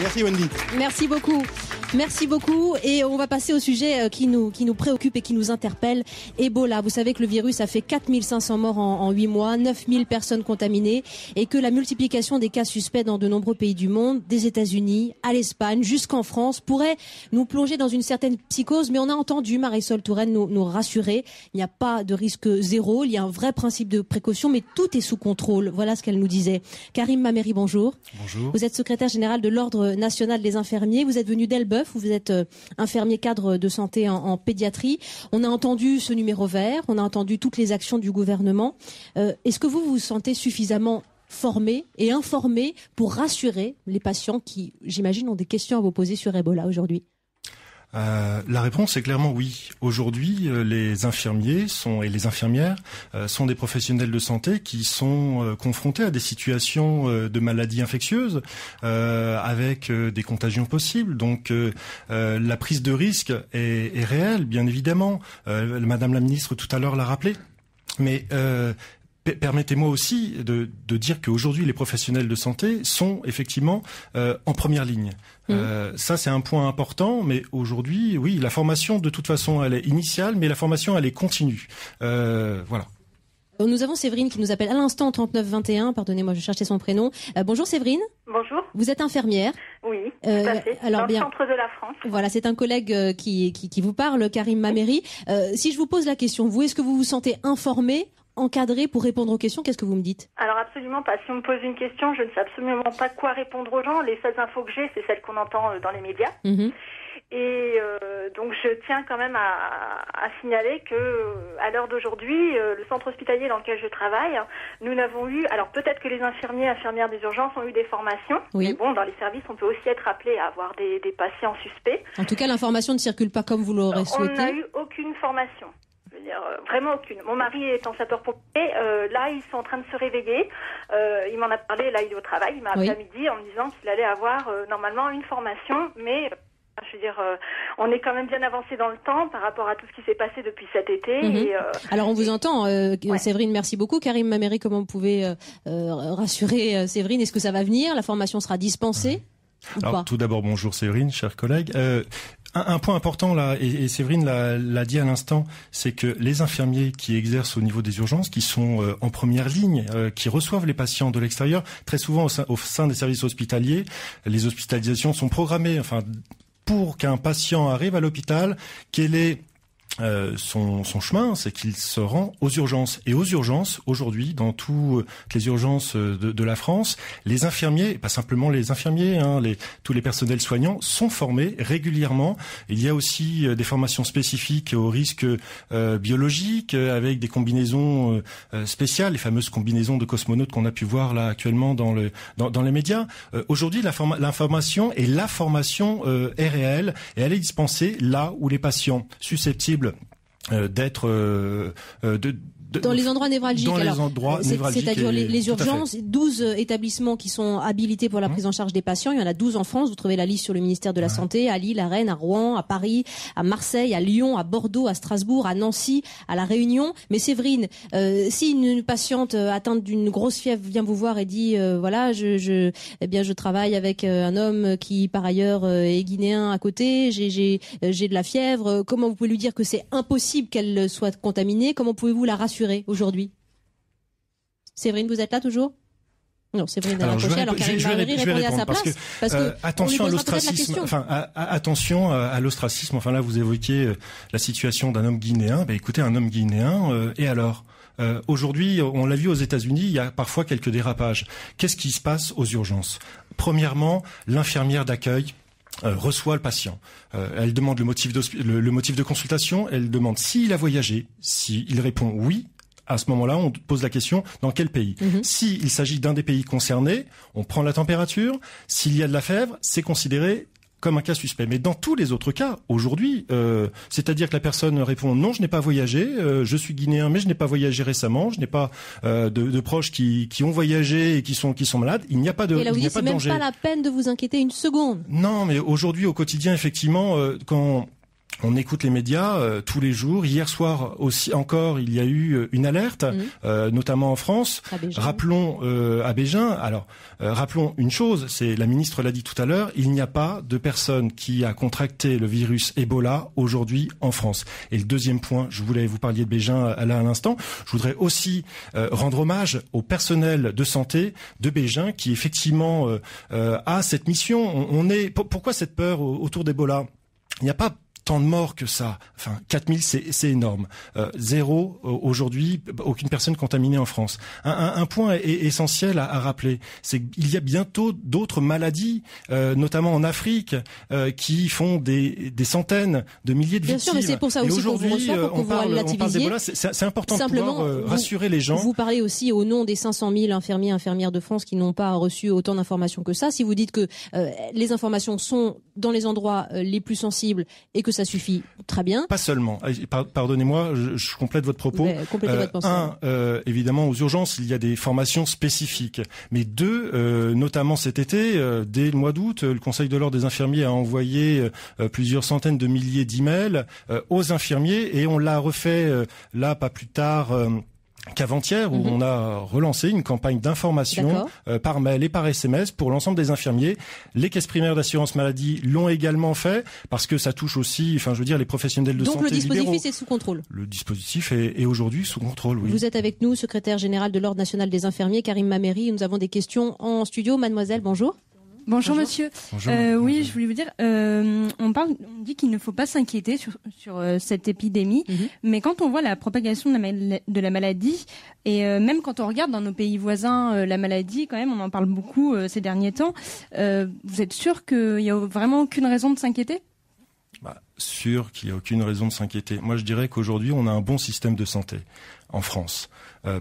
Merci Wendy. Merci beaucoup. Merci beaucoup. Et on va passer au sujet qui nous préoccupe et qui nous interpelle. Ebola. Vous savez que le virus a fait 4500 morts en 8 mois, 9000 personnes contaminées et que la multiplication des cas suspects dans de nombreux pays du monde, des États-Unis à l'Espagne jusqu'en France, pourrait nous plonger dans une certaine psychose. Mais on a entendu Marisol Touraine nous rassurer. Il n'y a pas de risque zéro. Il y a un vrai principe de précaution, mais tout est sous contrôle. Voilà ce qu'elle nous disait. Karim Mameri, bonjour. Bonjour. Vous êtes secrétaire général de l'Ordre national des infirmiers. Vous êtes venu d'Elbeuf, où vous êtes infirmier cadre de santé en pédiatrie. On a entendu ce numéro vert, on a entendu toutes les actions du gouvernement. Est-ce que vous vous sentez suffisamment formé et informé pour rassurer les patients qui, j'imagine, ont des questions à vous poser sur Ebola aujourd'hui? La réponse est clairement oui. Aujourd'hui, les infirmiers et les infirmières sont des professionnels de santé qui sont confrontés à des situations de maladies infectieuses avec des contagions possibles. Donc la prise de risque est réelle, bien évidemment. Madame la ministre tout à l'heure l'a rappelé. Mais permettez-moi aussi de dire qu'aujourd'hui, les professionnels de santé sont effectivement en première ligne. Ça, c'est un point important, mais aujourd'hui, oui, la formation, de toute façon, elle est initiale, mais la formation, elle est continue. Voilà. Nous avons Séverine qui nous appelle à l'instant 3921. Pardonnez-moi, je cherchais son prénom. Bonjour Séverine. Bonjour. Vous êtes infirmière. Oui, tout à fait. Alors dans bien, le centre de la France. Voilà, c'est un collègue qui vous parle, Karim Mameri. Si je vous pose la question, vous, est-ce que vous vous sentez informé, encadré pour répondre aux questions? Qu'est-ce que vous me dites? Alors absolument pas. Si on me pose une question, je ne sais absolument pas quoi répondre aux gens. Les seules infos que j'ai, c'est celles qu'on entend dans les médias. Et donc je tiens quand même à signaler que à l'heure d'aujourd'hui, le centre hospitalier dans lequel je travaille, nous n'avons eu, alors peut-être que les infirmières des urgences ont eu des formations, mais bon, dans les services, on peut aussi être appelé à avoir des patients suspects. En tout cas, l'information ne circule pas comme vous l'aurez souhaité. On n'a eu aucune formation. Je veux dire, vraiment aucune. Mon mari est en sapeur-pompier. Là, ils sont en train de se réveiller. Il m'en a parlé. Là, il est au travail. Il m'a appelé à midi en me disant qu'il allait avoir normalement une formation, mais je veux dire, on est quand même bien avancé dans le temps par rapport à tout ce qui s'est passé depuis cet été. Et, alors on vous entend, Séverine, merci beaucoup. Karim Mameri, comment vous pouvez rassurer Séverine? Est-ce que ça va venir? La formation sera dispensée ou pas? Alors tout d'abord, bonjour Séverine, chers collègues. Un point important là, et Séverine l'a dit à l'instant, c'est que les infirmiers qui exercent au niveau des urgences, qui sont en première ligne, qui reçoivent les patients de l'extérieur, très souvent au sein des services hospitaliers, les hospitalisations sont programmées, enfin, pour qu'un patient arrive à l'hôpital, quel est son chemin, c'est qu'il se rend aux urgences. Et aux urgences, aujourd'hui, dans toutes les urgences de la France, les infirmiers, pas simplement les infirmiers, tous les personnels soignants sont formés régulièrement. Il y a aussi des formations spécifiques aux risques biologiques, avec des combinaisons spéciales, les fameuses combinaisons de cosmonautes qu'on a pu voir là actuellement dans les médias. Aujourd'hui, l'information et la formation est réelle et elle est dispensée là où les patients susceptibles d'être dans les endroits névralgiques. C'est-à-dire les urgences, 12 établissements qui sont habilités pour la prise en charge des patients. Il y en a 12 en France. Vous trouvez la liste sur le ministère de la Santé, à Lille, à Rennes, à Rouen, à Paris, à Marseille, à Lyon, à Bordeaux, à Strasbourg, à Nancy, à La Réunion. Mais Séverine, si une patiente atteinte d'une grosse fièvre vient vous voir et dit voilà, je travaille avec un homme qui par ailleurs est guinéen à côté, j'ai de la fièvre, comment vous pouvez lui dire que c'est impossible qu'elle soit contaminée? Comment pouvez-vous la rassurer aujourd'hui? Séverine, vous êtes là toujours? Non, Séverine a raccroché. Alors Karim Mameri répondait à sa place. Parce que attention à l'ostracisme. Attention à l'ostracisme. Enfin là, vous évoquiez la situation d'un homme guinéen. Écoutez, un homme guinéen. Et alors? Aujourd'hui, on l'a vu aux États-Unis, il y a parfois quelques dérapages. Qu'est-ce qui se passe aux urgences? Premièrement, l'infirmière d'accueil reçoit le patient. Elle demande le motif de consultation. Elle demande s'il a voyagé. S'il répond oui, à ce moment-là, on pose la question dans quel pays. S'il s'agit d'un des pays concernés, on prend la température. S'il y a de la fièvre, c'est considéré comme un cas suspect. Mais dans tous les autres cas, aujourd'hui, c'est-à-dire que la personne répond non, je n'ai pas voyagé, je suis guinéen, mais je n'ai pas voyagé récemment, je n'ai pas de proches qui ont voyagé et qui sont malades. Il n'y a pas de danger. Et là, vous dites, c'est même pas la peine de vous inquiéter une seconde. Non, mais aujourd'hui, au quotidien, effectivement, quand On écoute les médias tous les jours. Hier soir aussi encore, il y a eu une alerte, notamment en France. Rappelons à Bégin. Alors, rappelons une chose, c'est la ministre l'a dit tout à l'heure, il n'y a pas de personne qui a contracté le virus Ebola aujourd'hui en France. Et le deuxième point, je voulais vous parliez de Bégin là à l'instant. Je voudrais aussi rendre hommage au personnel de santé de Bégin qui effectivement a cette mission. Pourquoi cette peur autour d'Ebola? Il n'y a pas tant de morts que ça. Enfin, 4000, c'est énorme. Zéro, aujourd'hui, aucune personne contaminée en France. Un point essentiel à rappeler, c'est qu'il y a bientôt d'autres maladies, notamment en Afrique, qui font des centaines de milliers de victimes. Bien sûr, mais c'est pour ça aussi qu'on vous reçoit, pour qu'on vous relativiser. C'est important simplement de pouvoir rassurer les gens. Vous parlez aussi au nom des 500 000 infirmiers et infirmières de France qui n'ont pas reçu autant d'informations que ça. Si vous dites que les informations sont dans les endroits les plus sensibles et que ça suffit, très bien. Pas seulement. Pardonnez-moi, je complète votre propos. Complétez votre pensée. Évidemment, aux urgences, il y a des formations spécifiques. Mais deux, notamment cet été, dès le mois d'août, le Conseil de l'Ordre des infirmiers a envoyé plusieurs centaines de milliers d'emails aux infirmiers et on l'a refait là pas plus tard qu'avant-hier, où on a relancé une campagne d'information par mail et par SMS pour l'ensemble des infirmiers. Les caisses primaires d'assurance maladie l'ont également fait, parce que ça touche aussi, les professionnels de santé. Donc le dispositif est sous contrôle. Le dispositif est aujourd'hui sous contrôle, oui. Vous êtes avec nous, secrétaire général de l'Ordre national des infirmiers, Karim Mameri. Nous avons des questions en studio. Mademoiselle, bonjour. Bonjour monsieur. Bonjour. Oui, je voulais vous dire, on dit qu'il ne faut pas s'inquiéter sur cette épidémie, mais quand on voit la propagation de la maladie, et même quand on regarde dans nos pays voisins la maladie, quand même, on en parle beaucoup ces derniers temps, vous êtes sûr qu'il n'y a vraiment aucune raison de s'inquiéter ? Sûr qu'il n'y a aucune raison de s'inquiéter. Moi, je dirais qu'aujourd'hui, on a un bon système de santé en France.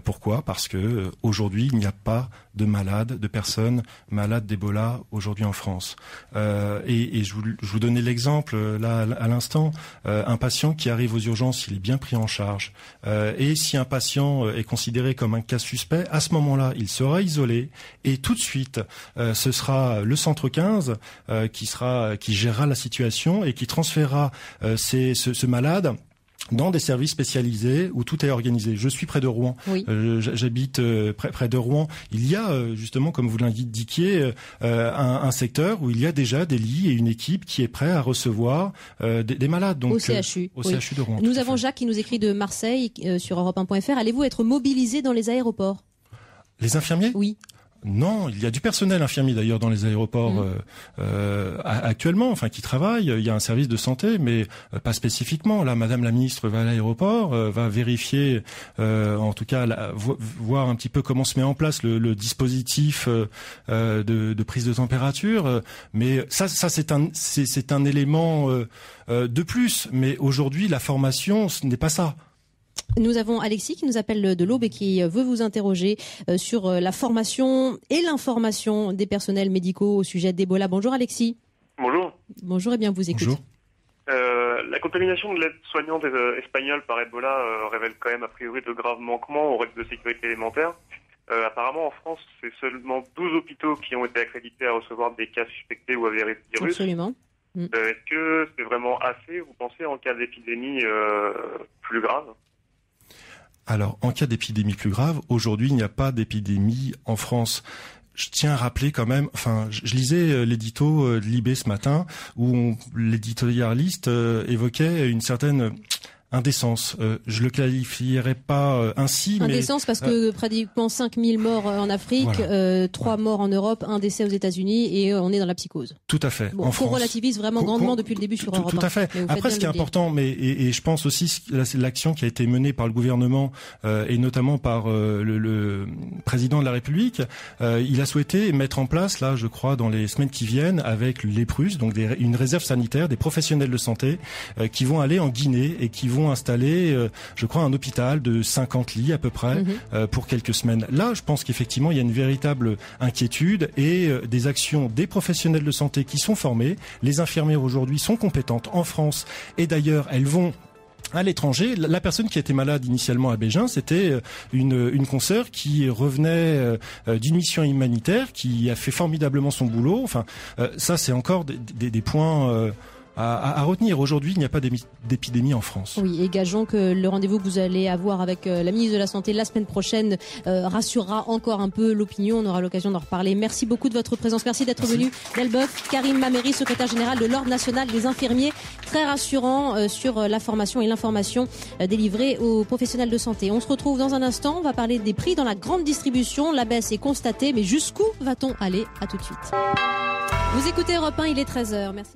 Pourquoi ? Parce que aujourd'hui, il n'y a pas de malades, de personnes malades d'Ebola aujourd'hui en France. Et je vous donnais l'exemple là à l'instant. Un patient qui arrive aux urgences, il est bien pris en charge. Et si un patient est considéré comme un cas suspect, à ce moment-là, il sera isolé et tout de suite, ce sera le centre 15 qui gérera la situation et qui transférera ce malade dans des services spécialisés où tout est organisé. Je suis près de Rouen. Oui. J'habite près de Rouen. Il y a justement, comme vous l'indiquiez, un secteur où il y a déjà des lits et une équipe qui est prête à recevoir des malades. Donc, au CHU. CHU de Rouen. Nous avons Jacques qui nous écrit de Marseille sur Europe1.fr. Allez-vous être mobilisés dans les aéroports ? Les infirmiers ? Oui. Non, il y a du personnel infirmier d'ailleurs dans les aéroports actuellement, qui travaille. Il y a un service de santé, mais pas spécifiquement. Là, Madame la ministre va à l'aéroport, va vérifier, en tout cas, voir un petit peu comment se met en place le dispositif de prise de température. Mais ça c'est un élément de plus. Mais aujourd'hui, la formation, ce n'est pas ça. Nous avons Alexis qui nous appelle de l'Aube et qui veut vous interroger sur la formation et l'information des personnels médicaux au sujet d'Ebola. Bonjour Alexis. Bonjour. Bonjour, et bien vous écoute. Bonjour. La contamination de l'aide-soignante espagnole par Ebola révèle quand même a priori de graves manquements aux règles de sécurité élémentaire. Apparemment en France, c'est seulement 12 hôpitaux qui ont été accrédités à recevoir des cas suspectés ou avérés de virus. Absolument. Est-ce que c'est vraiment assez, vous pensez, en cas d'épidémie plus grave ? Alors, en cas d'épidémie plus grave, aujourd'hui, il n'y a pas d'épidémie en France. Je tiens à rappeler quand même, je lisais l'édito de Libé ce matin, où l'éditorialiste évoquait une certaine indécence. Je le qualifierais pas ainsi. Indécence parce que pratiquement 5000 morts en Afrique, voilà. 3 morts en Europe, 1 décès aux États-Unis et on est dans la psychose. Tout à fait. Bon, on relativise vraiment grandement depuis le début sur Europe. Tout à fait. Après, ce qui est important, et je pense aussi l'action qui a été menée par le gouvernement et notamment par le président de la République, il a souhaité mettre en place, là, je crois, dans les semaines qui viennent, avec l'EPRUS, donc une réserve sanitaire, des professionnels de santé qui vont aller en Guinée et qui vont installer, je crois, un hôpital de 50 lits à peu près pour quelques semaines. Là, je pense qu'effectivement, il y a une véritable inquiétude et des actions des professionnels de santé qui sont formés. Les infirmières aujourd'hui sont compétentes en France et d'ailleurs, elles vont à l'étranger. La personne qui était malade initialement à Bégin, c'était une consoeur qui revenait d'une mission humanitaire, qui a fait formidablement son boulot. Ça, c'est encore des points à retenir. Aujourd'hui, il n'y a pas d'épidémie en France. Oui, et gageons que le rendez-vous que vous allez avoir avec la ministre de la Santé la semaine prochaine rassurera encore un peu l'opinion. On aura l'occasion d'en reparler. Merci beaucoup de votre présence. Merci d'être venu. Delboeuf, Karim Mameri, secrétaire général de l'Ordre national des infirmiers. Très rassurant sur la formation et l'information délivrée aux professionnels de santé. On se retrouve dans un instant. On va parler des prix dans la grande distribution. La baisse est constatée, mais jusqu'où va-t-on aller? À tout de suite. Vous écoutez Europe 1, il est 13h. Merci.